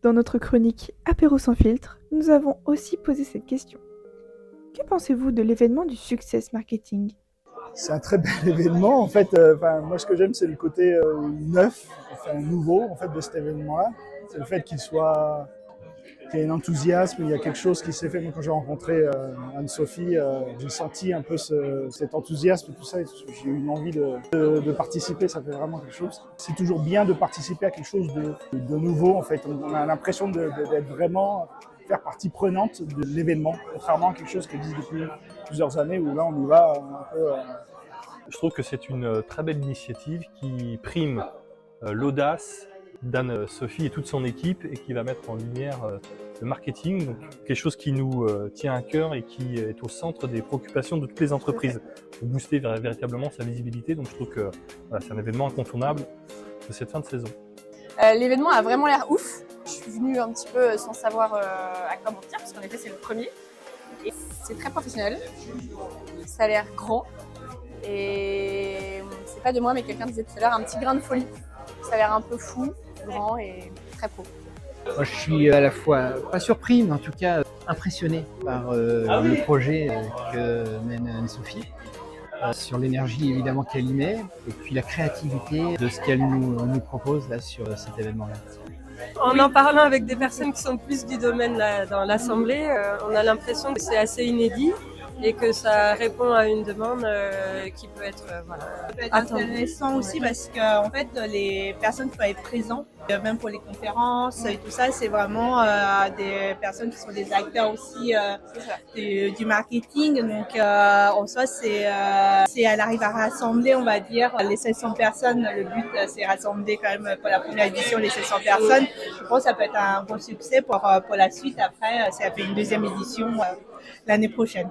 Dans notre chronique Apéro sans filtre, nous avons aussi posé cette question. Que pensez-vous de l'événement du Success Marketing? C'est un très bel événement. En fait, moi, ce que j'aime, c'est le côté neuf, nouveau, en fait, de cet événement-là. C'est le fait qu'il y ait un enthousiasme, il y a quelque chose qui s'est fait. Moi, quand j'ai rencontré Anne-Sophie, j'ai senti un peu cet enthousiasme, tout ça. Et j'ai eu une envie de participer. Ça fait vraiment quelque chose. C'est toujours bien de participer à quelque chose de nouveau. En fait, on a l'impression d'être vraiment faire partie prenante de l'événement, contrairement à quelque chose qui existe depuis plusieurs années où là, on y va un peu. Je trouve que c'est une très belle initiative qui prime l'audace d'Anne-Sophie et toute son équipe et qui va mettre en lumière le marketing, donc quelque chose qui nous tient à cœur et qui est au centre des préoccupations de toutes les entreprises pour booster véritablement sa visibilité. Donc je trouve que voilà, c'est un événement incontournable de cette fin de saison. L'événement a vraiment l'air ouf. Je suis venue un petit peu sans savoir à quoi m'en tenir parce qu'en effet c'est le premier. Et c'est très professionnel, ça a l'air grand et c'est pas de moi mais quelqu'un disait tout à l'heure un petit grain de folie. Ça a l'air un peu fou, grand et très pro. Moi, je suis à la fois pas surpris, mais en tout cas impressionné par le projet que mène Anne-Sophie, sur l'énergie évidemment qu'elle y met, et puis la créativité de ce qu'elle nous propose là sur cet événement-là. En parlant avec des personnes qui sont plus du domaine là, dans l'Assemblée, on a l'impression que c'est assez inédit et que ça répond à une demande qui peut être Ça peut être intéressant aussi parce que en fait les personnes qui peuvent être présentes, même pour les conférences et tout ça, c'est vraiment des personnes qui sont des acteurs aussi du marketing. Donc en soi, c'est elle arrive à rassembler, on va dire, les 700 personnes. Le but, c'est rassembler quand même pour la première édition les 700 personnes. Je pense que ça peut être un bon succès pour la suite. Après, ça fait une deuxième édition l'année prochaine.